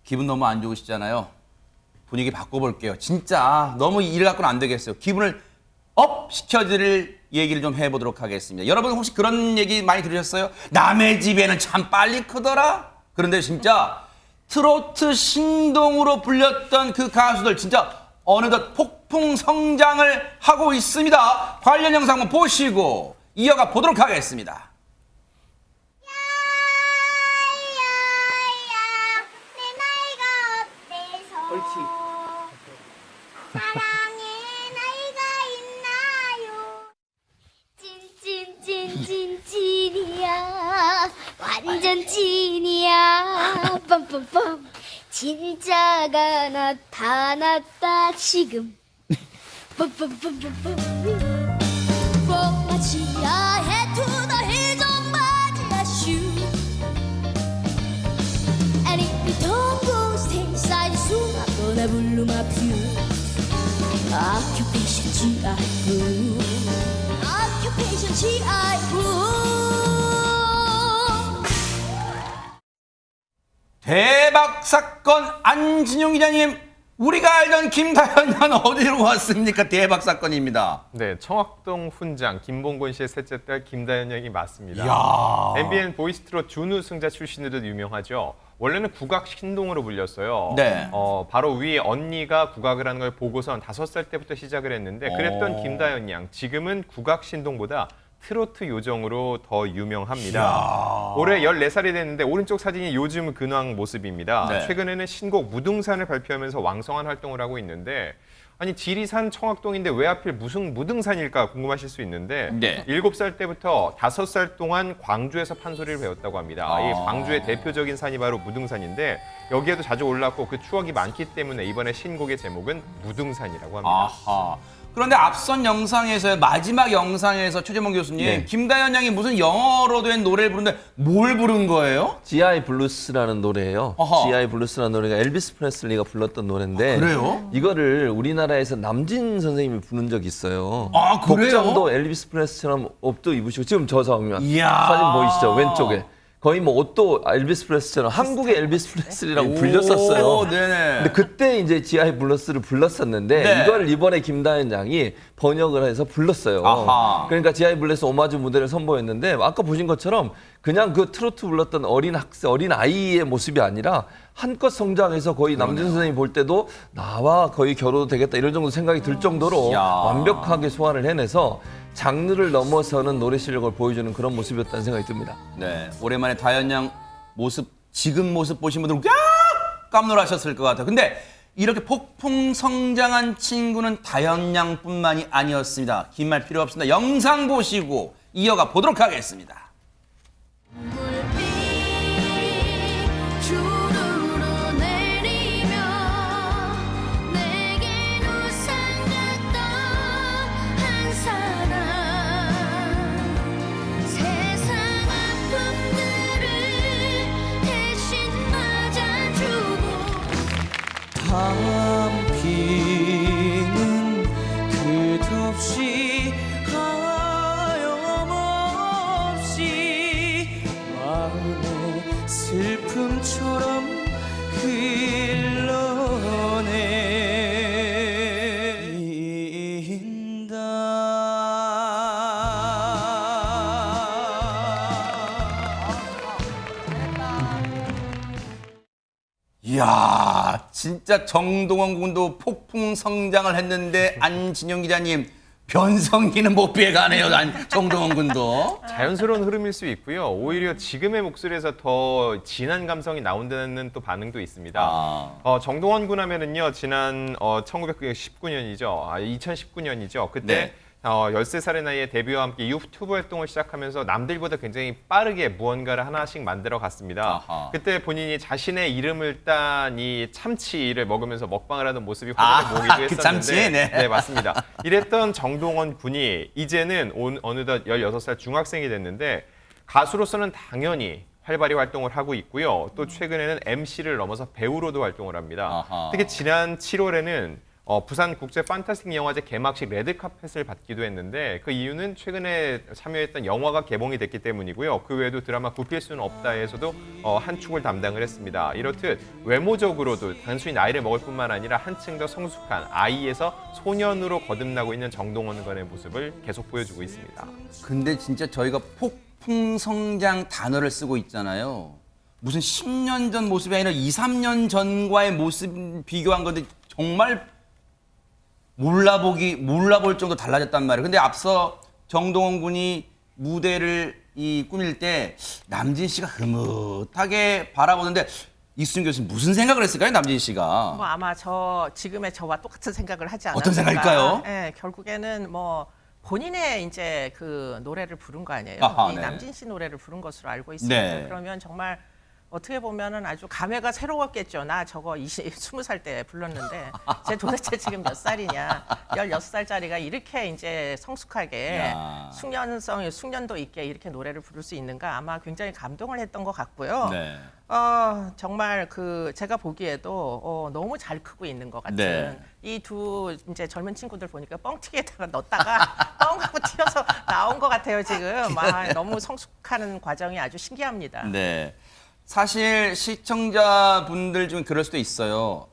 기분 너무 안 좋으시잖아요. 분위기 바꿔볼게요. 진짜 너무 일 갖고는 안 되겠어요. 기분을 업 시켜드릴 얘기를 좀 해보도록 하겠습니다. 여러분 혹시 그런 얘기 많이 들으셨어요? 남의 집에는 참 빨리 크더라? 그런데 진짜 트로트 신동으로 불렸던 그 가수들 진짜 어느덧 폭풍 성장을 하고 있습니다. 관련 영상 한번 보시고 이어가 보도록 하겠습니다. 사랑의 나이가 있나요? 찐이야. 완전 찐이야. 빰빰빰. 진짜가 나타났다 지금. 빰빰빰빰빰. 뽀마치야해 투더 힐좀 맞이야 슈. And if you don't go stay inside 수납도나 블루마퓨. Occupation GI Blue. Occupation GI Blue. 대박 사건 안진용 기자님, 우리가 알던 김다현 양 어디로 왔습니까? 대박 사건입니다. 네, 청학동 훈장 김봉곤 씨의 셋째 딸 김다현 양이 맞습니다. 이야. MBN 보이스트롯 준우승자 출신으로도 유명하죠. 원래는 국악 신동으로 불렸어요. 네. 바로 위에 언니가 국악을 하는 걸 보고선 5살 때부터 시작을 했는데 그랬던 김다현 양, 지금은 국악 신동보다 트로트 요정으로 더 유명합니다. 이야. 올해 14살이 됐는데 오른쪽 사진이 요즘 근황 모습입니다. 네. 최근에는 신곡 무등산을 발표하면서 왕성한 활동을 하고 있는데, 아니 지리산 청학동인데 왜 하필 무슨 무등산일까 궁금하실 수 있는데 네. 7살 때부터 5살 동안 광주에서 판소리를 배웠다고 합니다. 이 광주의 대표적인 산이 바로 무등산인데 여기에도 자주 올랐고 그 추억이 많기 때문에 이번에 신곡의 제목은 무등산이라고 합니다. 아하. 그런데 앞선 영상에서 마지막 영상에서 최재mon 교수님, 네. 김다현 양이 무슨 영어로 된 노래를 부르는데 뭘 부른 거예요? GI 블루스라는 노래예요. 어허. GI 블루스라는 노래가 엘비스 프레슬리가 불렀던 노래인데 그래요? 이거를 우리나라에서 남진 선생님이 부른 적이 있어요. 아, 그래요? 복장도 엘비스 프레슬리처럼 옷도 입으시고 지금 저 장면 이야. 사진 보이시죠? 왼쪽에. 거의 뭐 옷도 엘비스 프레슬리처럼 한국의 엘비스 프레슬리라고 불렸었어요. 오, 네네. 근데 그때 이제 GI 블루스를 불렀었는데 네. 이걸 이번에 김다현 양이 번역을 해서 불렀어요. 아하. 그러니까 GI 블루스 오마주 무대를 선보였는데 아까 보신 것처럼 그냥 그 트로트 불렀던 어린 학생, 어린 아이의 모습이 아니라 한껏 성장해서 거의 남진 선생님 볼 때도 나와 거의 결혼도 되겠다 이런 정도 생각이 들 정도로 야. 완벽하게 소화를 해내서 장르를 넘어서는 노래 실력을 보여주는 그런 모습이었다는 생각이 듭니다. 네, 오랜만에 다현 양 모습, 지금 모습 보신 분들은 깜놀하셨을 것 같아요. 근데 이렇게 폭풍 성장한 친구는 다현 양뿐만이 아니었습니다. 긴 말 필요 없습니다. 영상 보시고 이어가 보도록 하겠습니다. 물빛 주르르 내리며 내겐 우산 같던 한 사람 세상 아픔들을 대신 맞아주고 밤비는 끝없이 하염없이 마음의 슬픔처럼 이야, 진짜 정동원 군도 폭풍 성장을 했는데 안진영 기자님 변성기는 못 피해가네요. 정동원 군도. 자연스러운 흐름일 수 있고요. 오히려 지금의 목소리에서 더 진한 감성이 나온다는 또 반응도 있습니다. 정동원 군 하면은요, 지난 1919년이죠. 2019년이죠. 그때 네. 13살의 나이에 데뷔와 함께 유튜브 활동을 시작하면서 남들보다 굉장히 빠르게 무언가를 하나씩 만들어 갔습니다. 아하. 그때 본인이 자신의 이름을 딴 이 참치를 먹으면서 먹방을 하는 모습이 화제를 모으기도 그 했었는데 참치? 네. 네, 맞습니다. 이랬던 정동원 군이 이제는 어느덧 16살 중학생이 됐는데 가수로서는 당연히 활발히 활동을 하고 있고요. 또 최근에는 MC를 넘어서 배우로도 활동을 합니다. 아하. 특히 지난 7월에는 부산 국제 판타스틱 영화제 개막식 레드카펫을 받기도 했는데 그 이유는 최근에 참여했던 영화가 개봉이 됐기 때문이고요. 그 외에도 드라마 굽힐 수는 없다에서도 한 축을 담당을 했습니다. 이렇듯 외모적으로도 단순히 나이를 먹을 뿐만 아니라 한층 더 성숙한 아이에서 소년으로 거듭나고 있는 정동원 군의 모습을 계속 보여주고 있습니다. 근데 진짜 저희가 폭풍 성장 단어를 쓰고 있잖아요. 무슨 10년 전 모습이 아니라 2, 3년 전과의 모습 비교한 건데 정말 몰라볼 정도 달라졌단 말이에요. 근데 앞서 정동원 군이 무대를 꾸밀 때 남진 씨가 흐뭇하게 바라보는데 이수진 교수님 무슨 생각을 했을까요, 남진 씨가? 뭐 아마 지금의 저와 똑같은 생각을 하지 않았을까. 어떤 생각일까요? 네, 결국에는 뭐 본인의 이제 그 노래를 부른 거 아니에요. 아하, 이 네. 남진 씨 노래를 부른 것으로 알고 있습니다. 네. 그러면 정말 어떻게 보면은 아주 감회가 새로웠겠죠. 나 저거 20살 때 불렀는데 쟤 도대체 지금 몇 살이냐. 16살짜리가 이렇게 이제 성숙하게 야. 숙련도 있게 이렇게 노래를 부를 수 있는가 아마 굉장히 감동을 했던 것 같고요. 네. 정말 제가 보기에도 너무 잘 크고 있는 것 같은 네. 이 두 이제 젊은 친구들 보니까 뻥튀기에다가 넣었다가 뻥 갖고 튀어서 나온 것 같아요 지금. 너무 성숙하는 과정이 아주 신기합니다. 네. 사실 시청자분들 중에 그럴 수도 있어요.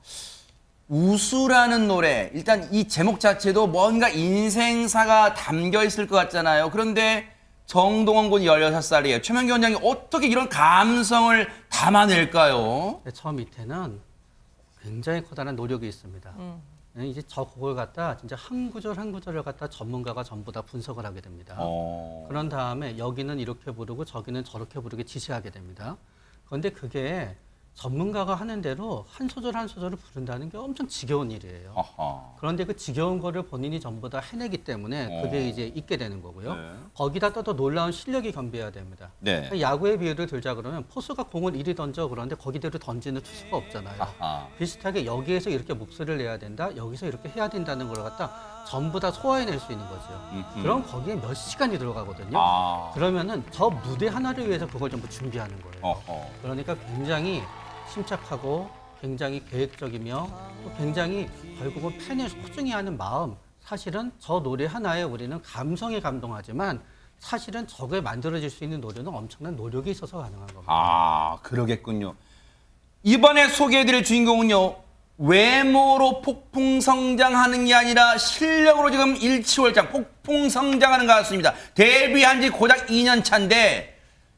우수라는 노래, 일단 이 제목 자체도 뭔가 인생사가 담겨 있을 것 같잖아요. 그런데 정동원 군이 16살이에요. 최명기 원장이 어떻게 이런 감성을 담아낼까요? 네, 저 밑에는 굉장히 커다란 노력이 있습니다. 네, 이제 저 곡을 갖다 진짜 한 구절 한 구절을 갖다 전문가가 전부 다 분석을 하게 됩니다. 그런 다음에 여기는 이렇게 부르고 저기는 저렇게 부르게 지시하게 됩니다. 그런데 그게 전문가가 하는 대로 한 소절 한 소절을 부른다는 게 엄청 지겨운 일이에요. 어허. 그런데 그 지겨운 거를 본인이 전부 다 해내기 때문에 그게 이제 있게 되는 거고요. 네. 거기다 또 놀라운 실력이 겸비해야 됩니다. 네. 야구의 비유를 들자 그러면 포수가 공을 이리 던져 그런데 거기대로 던지는 투수가 없잖아요. 아하. 비슷하게 여기에서 이렇게 목소리를 내야 된다, 여기서 이렇게 해야 된다는 걸 갖다 전부 다 소화해낼 수 있는 거죠. 그럼 거기에 몇 시간이 들어가거든요. 아. 그러면은 저 무대 하나를 위해서 그걸 전부 준비하는 거예요. 어허. 그러니까 굉장히 침착하고 굉장히 계획적이며 또 굉장히 결국은 팬을 소중히 하는 마음. 사실은 저 노래 하나에 우리는 감성에 감동하지만 사실은 저게 만들어질 수 있는 노래는 엄청난 노력이 있어서 가능한 겁니다. 아, 그러겠군요. 이번에 소개해드릴 주인공은요. 외모로 폭풍 성장하는 게 아니라 실력으로 지금 일치월장 폭풍 성장하는 가수입니다. 데뷔한 지 고작 2년 차인데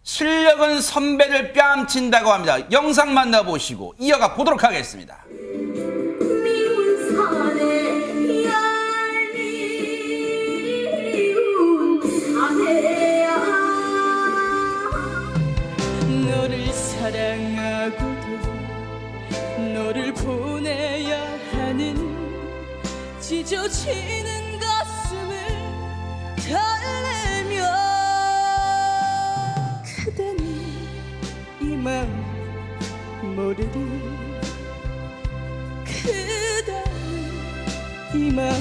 실력은 선배들 뺨친다고 합니다. 영상 만나보시고 이어가 보도록 하겠습니다. 미운 산에 얄미운 산에야 너를 사랑하고도 너를 보내야 하는 찢어지는 가슴을 달래며 그대는 이 마음 모르리 그대는 이 마음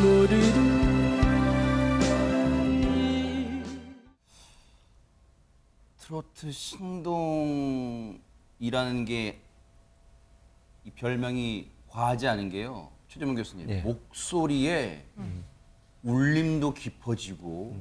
모르리 트로트 신동이라는 게 이 별명이 과하지 않은 게요. 최재문 교수님 예. 목소리에 울림도 깊어지고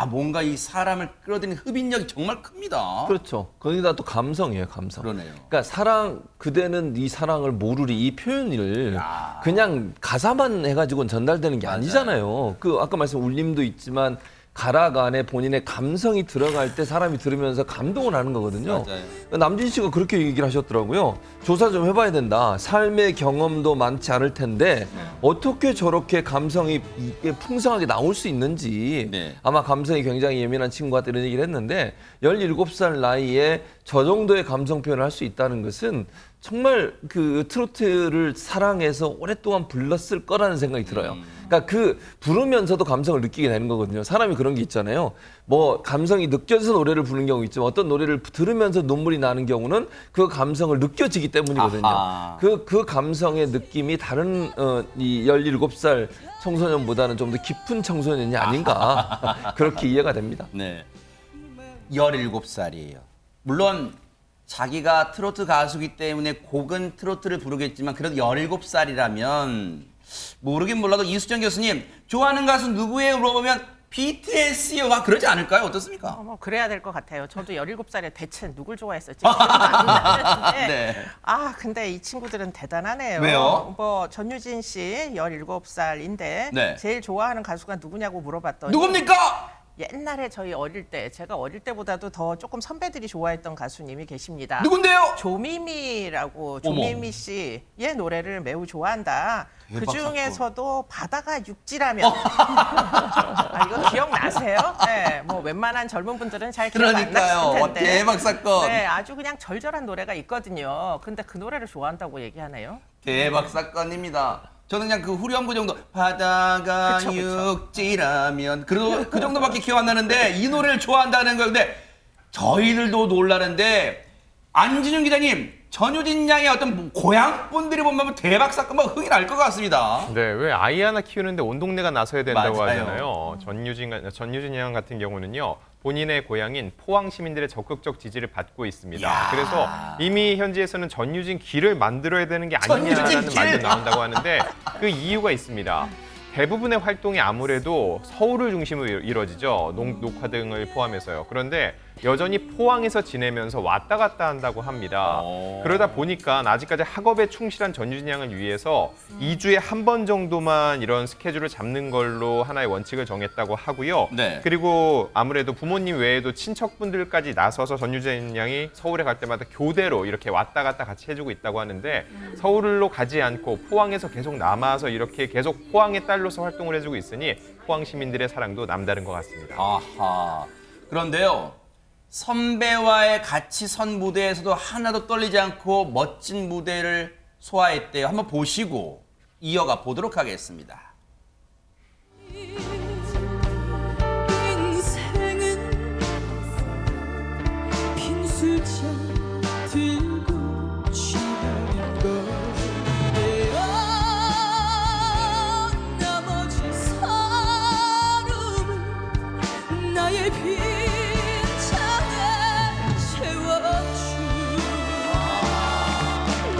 뭔가 이 사람을 끌어들이는 흡인력이 정말 큽니다. 그렇죠. 거기다 또 감성이에요, 감성. 그러네요. 그러니까 사랑 그대는 네 사랑을 모르리 이 표현을 그냥 가사만 해가지고는 전달되는 게 아니잖아요. 그 아까 말씀 울림도 있지만 가락 안에 본인의 감성이 들어갈 때 사람이 들으면서 감동을 하는 거거든요. 맞아요. 남진 씨가 그렇게 얘기를 하셨더라고요. 조사 좀 해봐야 된다. 삶의 경험도 많지 않을 텐데 어떻게 저렇게 감성이 이게 풍성하게 나올 수 있는지 네. 아마 감성이 굉장히 예민한 친구한테 이런 얘기를 했는데 17살 나이에 저 정도의 감성 표현을 할 수 있다는 것은 정말 그 트로트를 사랑해서 오랫동안 불렀을 거라는 생각이 들어요. 그러니까 그 부르면서도 감성을 느끼게 되는 거거든요. 사람이 그런 게 있잖아요. 뭐 감성이 느껴져서 노래를 부르는 경우 있지만 어떤 노래를 들으면서 눈물이 나는 경우는 그 감성을 느껴지기 때문이거든요. 아하. 그 감성의 느낌이 다른 이 17살 청소년보다는 좀 더 깊은 청소년이 아닌가 그렇게 이해가 됩니다. 네. 17살이에요. 물론 자기가 트로트 가수기 때문에 곡은 트로트를 부르겠지만 그래도 17살이라면 모르긴 몰라도 이수정 교수님 좋아하는 가수 누구예요? 물어보면 BTS요. 막 그러지 않을까요? 어떻습니까? 뭐 그래야 될 것 같아요. 저도 17살에 대체 누굴 좋아했었지 기억이 안 나는데 네. 근데 이 친구들은 대단하네요. 왜요? 뭐 전유진 씨 17살인데 네. 제일 좋아하는 가수가 누구냐고 물어봤더니 누굽니까? 옛날에 저희 어릴 때 제가 어릴 때보다도 더 조금 선배들이 좋아했던 가수님이 계십니다. 누군데요? 조미미라고 조미미 씨의 노래를 매우 좋아한다. 그 대박 중에서도 바다가 육지라면 이거 기억나세요? 네, 뭐 웬만한 젊은 분들은 잘 기억 안 그러니까요. 났을 텐데. 대박 사건. 네, 아주 그냥 절절한 노래가 있거든요. 근데 그 노래를 좋아한다고 얘기하네요. 대박 사건입니다. 저는 그냥 그 후렴구 정도 바다가 그쵸. 육지라면 그 정도밖에 기억 안 나는데 이 노래를 좋아한다는 건데 저희들도 놀라는데 안진영 기자님 전유진 양의 어떤 고향 분들이 보면 대박 사건 막 흥이 날 것 같습니다. 네, 왜 아이 하나 키우는데 온 동네가 나서야 된다고 맞아요. 하잖아요. 전유진 양 같은 경우는요. 본인의 고향인 포항 시민들의 적극적 지지를 받고 있습니다. 이야. 그래서 이미 현지에서는 전유진 길을 만들어야 되는 게 전유진 아니냐라는 길. 말도 나온다고 하는데 그 이유가 있습니다. 대부분의 활동이 아무래도 서울을 중심으로 이루어지죠. 녹화 등을 포함해서요. 그런데 여전히 포항에서 지내면서 왔다 갔다 한다고 합니다. 그러다 보니까 아직까지 학업에 충실한 전유진 양을 위해서 2주에 한 번 정도만 이런 스케줄을 잡는 걸로 하나의 원칙을 정했다고 하고요. 네. 그리고 아무래도 부모님 외에도 친척분들까지 나서서 전유진 양이 서울에 갈 때마다 교대로 이렇게 왔다 갔다 같이 해주고 있다고 하는데 서울로 가지 않고 포항에서 계속 남아서 이렇게 계속 포항의 딸로서 활동을 해주고 있으니 포항 시민들의 사랑도 남다른 것 같습니다. 아하. 그런데요. 선배와의 같이 선 무대에서도 하나도 떨리지 않고 멋진 무대를 소화했대요. 한번 보시고 이어가 보도록 하겠습니다. 인생은 빈 술잔 들고 취하는 거예요. 나머지 삶은 나의 빈잔에 채워주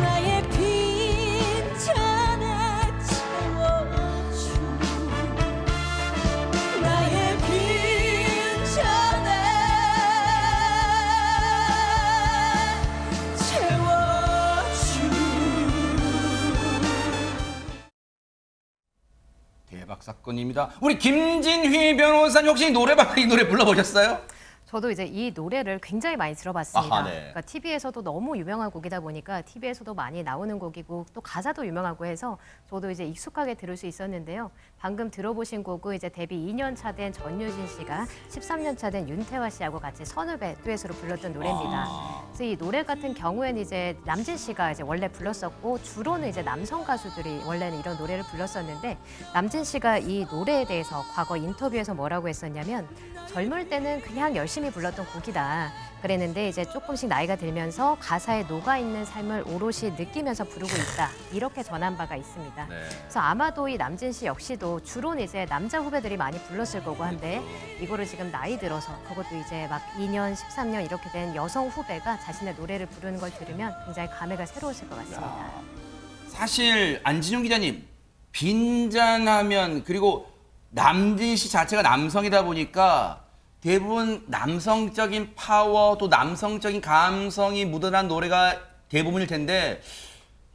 나의 빈잔에 채워주 나의 빈잔에 채워주 대박 사건입니다. 우리 김진휘 변호사님 혹시 이 노래 불러보셨어요? 저도 이제 이 노래를 굉장히 많이 들어봤습니다. 아하, 네. 그러니까 TV에서도 너무 유명한 곡이다 보니까 TV에서도 많이 나오는 곡이고 또 가사도 유명하고 해서 저도 이제 익숙하게 들을 수 있었는데요. 방금 들어보신 곡은 이제 데뷔 2년 차 된 전유진 씨가 13년 차 된 윤태화 씨하고 같이 선후배 듀엣으로 불렀던 노래입니다. 그래서 이 노래 같은 경우에는 이제 남진 씨가 이제 원래 불렀었고 주로는 이제 남성 가수들이 원래는 이런 노래를 불렀었는데 남진 씨가 이 노래에 대해서 과거 인터뷰에서 뭐라고 했었냐면 젊을 때는 그냥 열심히 불렀던 곡이다. 그랬는데 이제 조금씩 나이가 들면서 가사에 녹아있는 삶을 오롯이 느끼면서 부르고 있다. 이렇게 전한 바가 있습니다. 그래서 아마도 이 남진 씨 역시도 주로는 이제 남자 후배들이 많이 불렀을 거고 한데 이거를 지금 나이 들어서 그것도 이제 막 2년, 13년 이렇게 된 여성 후배가 자신의 노래를 부르는 걸 들으면 굉장히 감회가 새로우실 것 같습니다. 사실 안진용 기자님 빈잔하면 그리고 남진 씨 자체가 남성이다 보니까 대부분 남성적인 파워 또 남성적인 감성이 묻어난 노래가 대부분일 텐데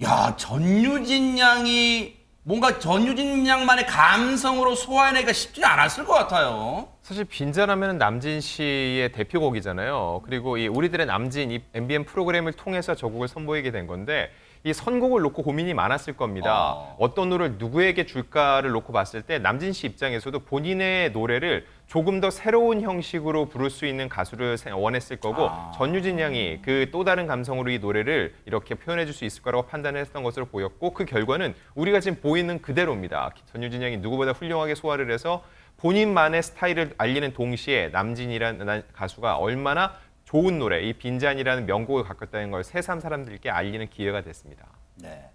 야 전유진 양이 뭔가 전유진 양만의 감성으로 소화해내기가 쉽지 않았을 것 같아요. 사실 빈잔하면 남진 씨의 대표곡이잖아요. 그리고 이 우리들의 남진 이 MBN 프로그램을 통해서 저 곡을 선보이게 된 건데 이 선곡을 놓고 고민이 많았을 겁니다. 어떤 노래를 누구에게 줄까를 놓고 봤을 때 남진 씨 입장에서도 본인의 노래를 조금 더 새로운 형식으로 부를 수 있는 가수를 원했을 거고 전유진 양이 그 또 다른 감성으로 이 노래를 이렇게 표현해 줄 수 있을 거라고 판단했던 것으로 보였고 그 결과는 우리가 지금 보이는 그대로입니다. 전유진 양이 누구보다 훌륭하게 소화를 해서 본인만의 스타일을 알리는 동시에 남진이라는 가수가 얼마나 좋은 노래, 이 빈잔이라는 명곡을 갖고 있다는 걸 새삼 사람들께 알리는 기회가 됐습니다. 네.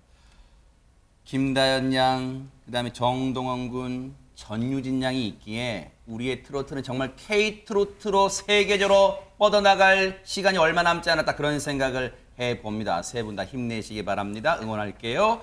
김다연 양, 그다음에 정동원 군, 전유진 양이 있기에 우리의 트로트는 정말 K-트로트로 세계적으로 뻗어나갈 시간이 얼마 남지 않았다 그런 생각을 해봅니다. 세 분 다 힘내시기 바랍니다. 응원할게요.